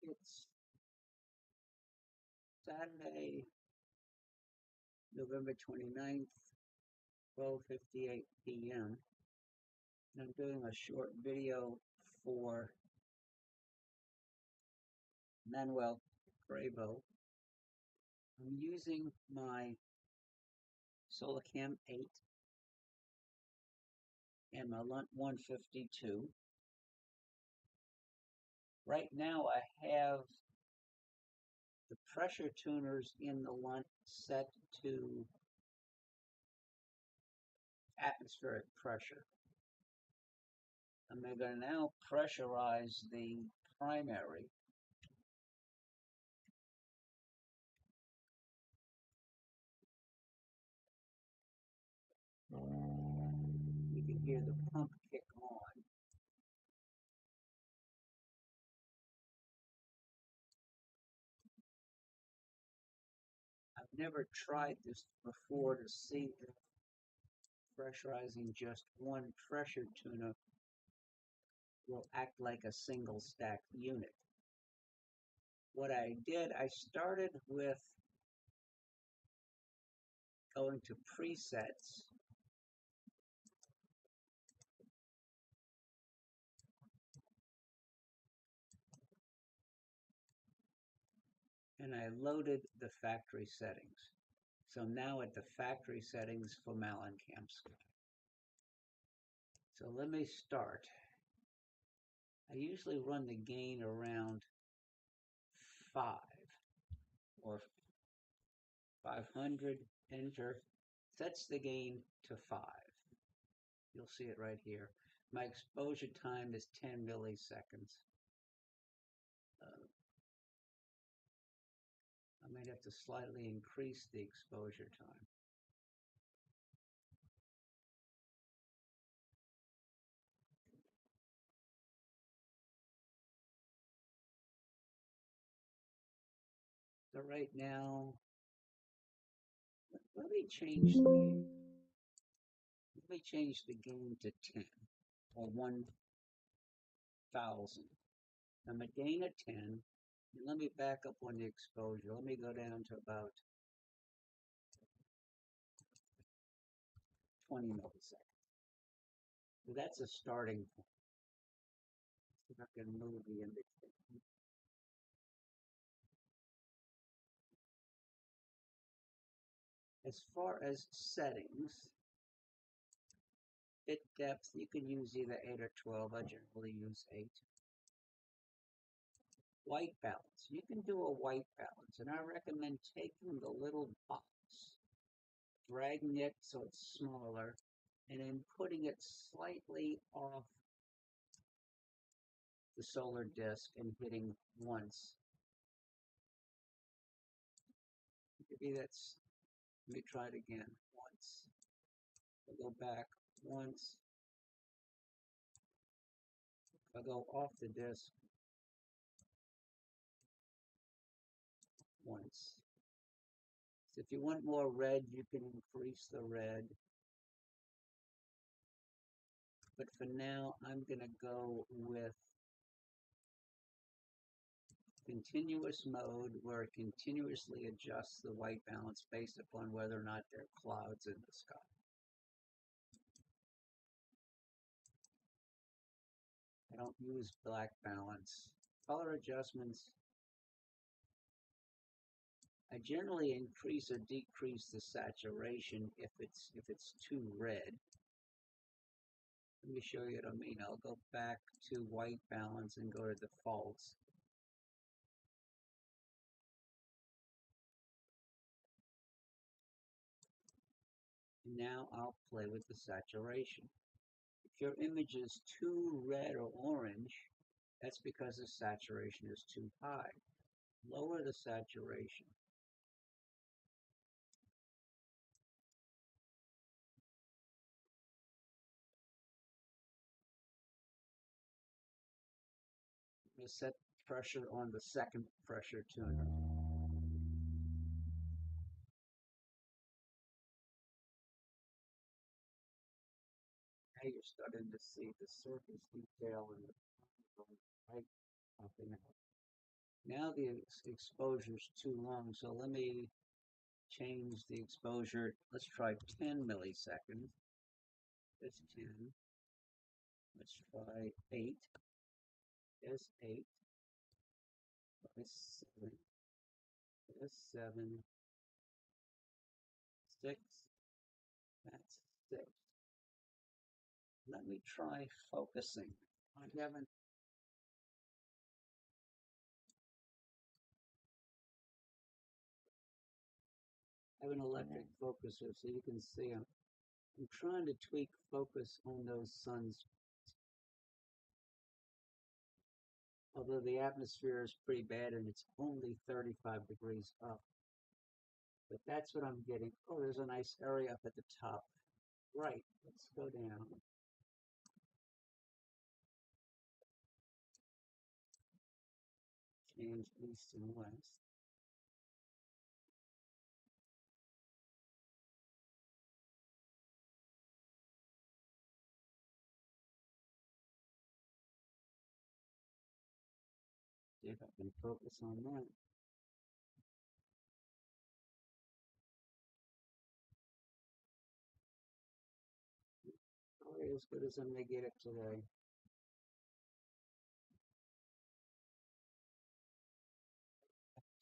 It's Saturday, November 29th, 12:58 p.m. And I'm doing a short video for Manuel Grabo. I'm using my SolarCam 8 and my Lunt 152. Right now I have the pressure tuners in the Lunt set to atmospheric pressure. I'm going to now pressurize the primary. You can hear the pump kick on. I've never tried this before to see if pressurizing just one pressure tuner will act like a single stack unit. What I did, I started with going to presets. And I loaded the factory settings. So now at the factory settings for SolarCam Sky. So let me start. I usually run the gain around 5 or 500, enter, sets the gain to 5. You'll see it right here. My exposure time is 10 milliseconds. I might have to slightly increase the exposure time. So right now, let me change the gain to 10 or 1,000. I'm a gain of 10. And let me back up on the exposure. Let me go down to about 20 milliseconds. So that's a starting point. See if I can move the indicator. As far as settings, bit depth, you can use either 8 or 12. I generally use 8. White balance. You can do a white balance, and I recommend taking the little box, dragging it so it's smaller, and then putting it slightly off the solar disk and hitting once. Maybe that's, let me try it again. Once. I'll go back once. I'll go off the disk once. So if you want more red, you can increase the red. But for now, I'm going to go with continuous mode, where it continuously adjusts the white balance based upon whether or not there are clouds in the sky. I don't use black balance. Color adjustments, I generally increase or decrease the saturation if it's too red. Let me show you what I mean. I'll go back to white balance and go to defaults. And now I'll play with the saturation. If your image is too red or orange, that's because the saturation is too high. Lower the saturation. I'm going to set pressure on the second pressure tuner. Now you're starting to see the surface detail and the right popping out. Now the exposure is too long, so let me change the exposure. Let's try 10 milliseconds. That's 10. Let's try 8. That's 8. That's 7. That's 7. 6. That's 6. Let me try focusing. I have an electric focuser so you can see them. I'm trying to tweak focus on those suns. Although the atmosphere is pretty bad and it's only 35 degrees up. But that's what I'm getting. Oh, there's a nice area up at the top. Right, let's go down. Change east and west. See if I can focus on that. Probably as good as I'm going to get it today.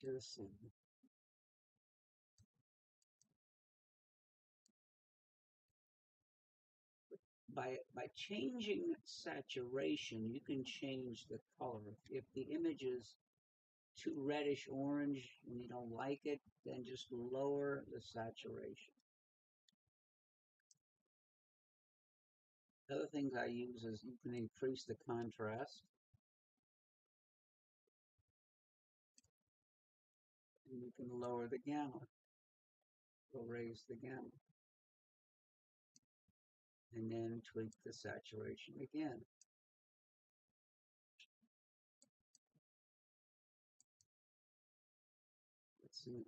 Just by changing saturation, you can change the color. If the image is too reddish orange and you don't like it, then just lower the saturation. The other things I use is you can increase the contrast. And you can lower the gamma or raise the gamma. And then tweak the saturation again. Let's see.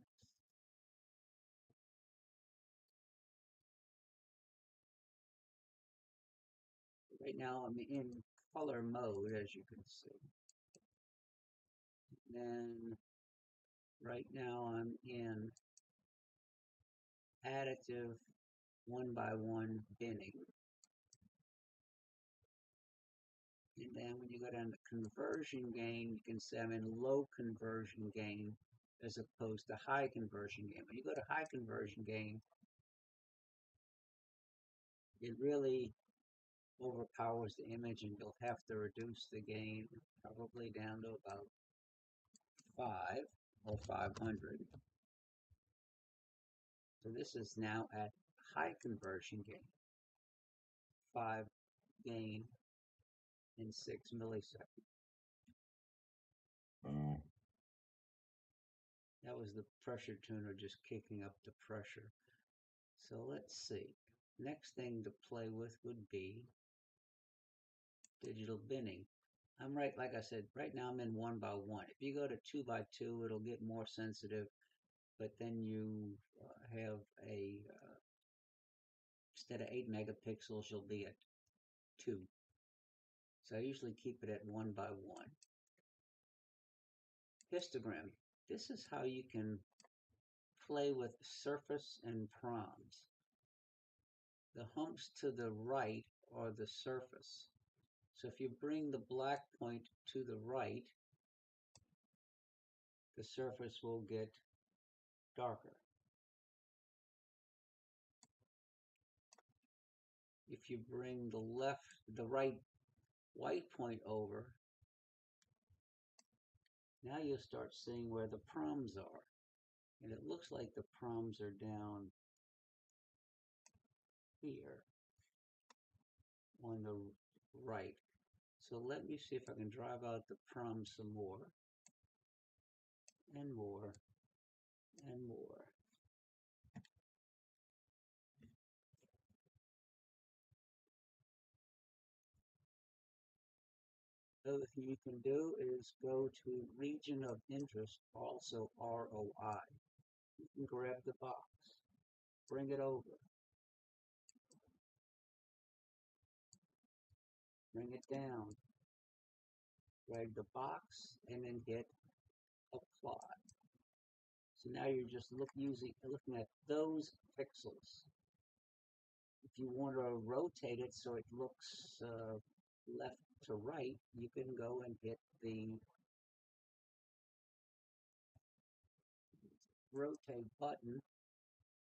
Right now I'm in color mode, as you can see. Then right now I'm in additive 1x1 binning. And then when you go down to conversion gain, you can say I'm in low conversion gain as opposed to high conversion gain. When you go to high conversion gain, it really overpowers the image and you'll have to reduce the gain probably down to about 5 or 500. So this is now at high conversion gain, 5 gain in 6 milliseconds. That was the pressure tuner just kicking up the pressure. So let's see. Next thing to play with would be digital binning. I'm right, like I said, right now I'm in 1x1. If you go to 2x2, it'll get more sensitive, but then you have a, instead of 8 megapixels, you'll be at 2. So I usually keep it at 1x1. Histogram. This is how you can play with surface and proms. The humps to the right are the surface. So if you bring the black point to the right, the surface will get darker. If you bring the right white point over, now you'll start seeing where the proms are. And it looks like the proms are down here on the right. So let me see if I can drive out the proms some more, and more, and more. The other thing you can do is go to region of interest, also ROI. You can grab the box, bring it over, bring it down, drag the box, and then hit apply. So now you're just looking at those pixels. If you want to rotate it so it looks left to right, you can go and hit the rotate button,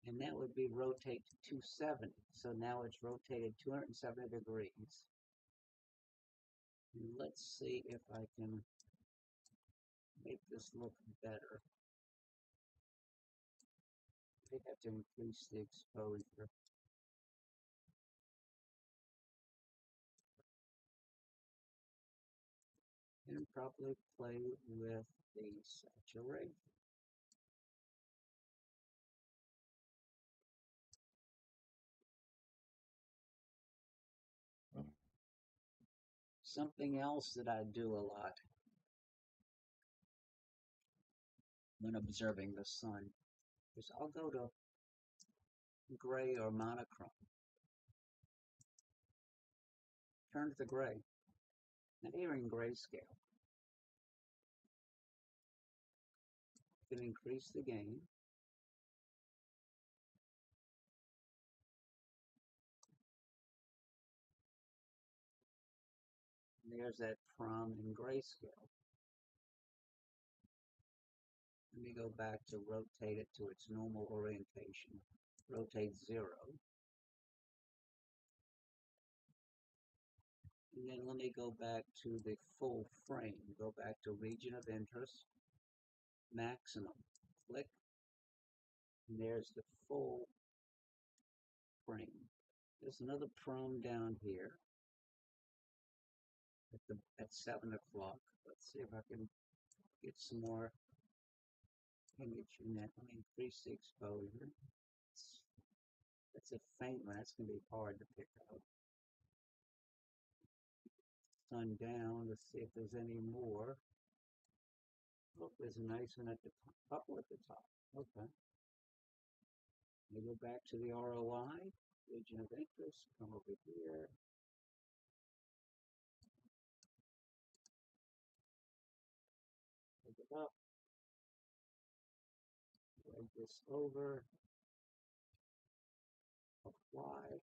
and that would be rotate to 270. So now it's rotated 270 degrees. And let's see if I can make this look better. I have to increase the exposure. And probably play with the saturation. Something else that I do a lot when observing the sun is I'll go to gray or monochrome. Turn to the gray. Now here in grayscale. You can increase the gain. And there's that prom in grayscale. Let me go back to rotate it to its normal orientation. Rotate 0. And then let me go back to the full frame. Go back to region of interest, maximum. Click. And there's the full frame. There's another prom down here at 7 o'clock. Let's see if I can get some more image in that. Let me increase the exposure. That's a faint one. That's going to be hard to pick out. Sun down. Let's see if there's any more. Oh, there's a nice one at the top. Couple at the top. Okay. We go back to the ROI, region of interest. Come over here. Pick it up. Drag this over. Apply.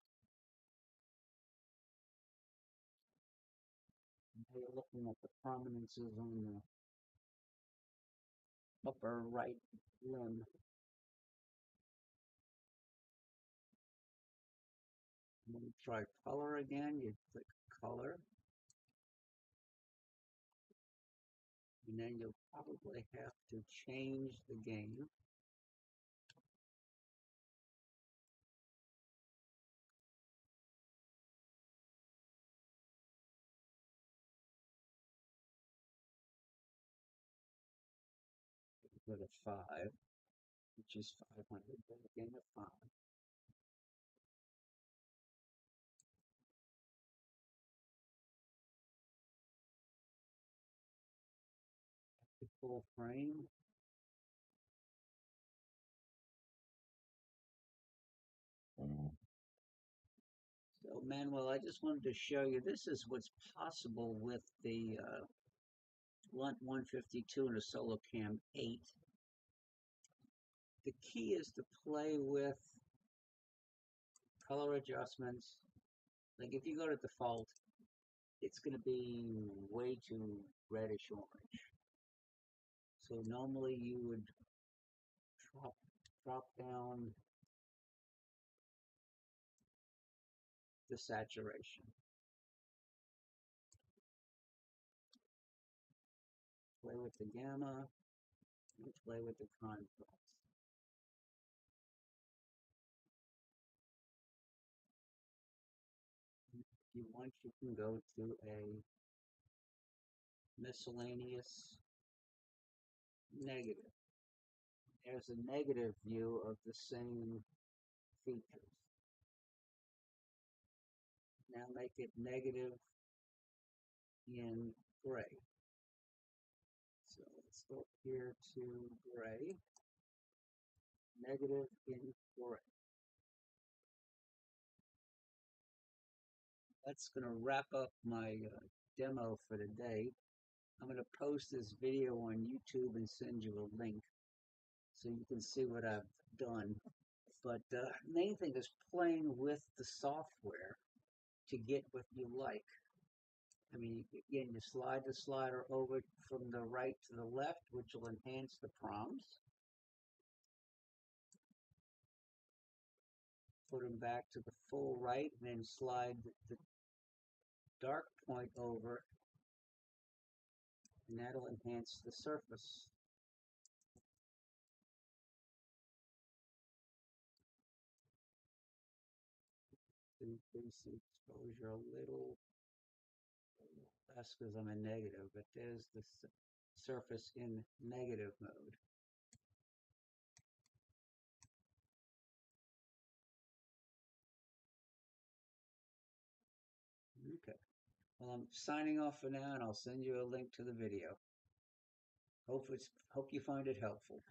Now you're looking at the prominences on the upper right limb. And then try color again. You click color. And then you'll probably have to change the gain. With a 5, which is 500, but again a 5. The full frame. So Manuel, I just wanted to show you, this is what's possible with the Lunt 152 and a SolarCam 8. The key is to play with color adjustments. Like if you go to default, it's going to be way too reddish orange. So normally you would drop down the saturation. Play with the gamma and play with the contrast. If you want, you can go to a miscellaneous negative. There's a negative view of the same features. Now make it negative in gray. So let's go here to gray. Negative in gray. That's going to wrap up my demo for today. I'm going to post this video on YouTube and send you a link so you can see what I've done. But the main thing is playing with the software to get what you like. I mean, again, you slide the slider over from the right to the left, which will enhance the prompts. Put them back to the full right, and then slide the dark point over, and that'll enhance the surface. Increase the exposure a little less because I'm in negative, but there's the surface in negative mode. Okay. Well, I'm signing off for now, and I'll send you a link to the video. Hope you find it helpful.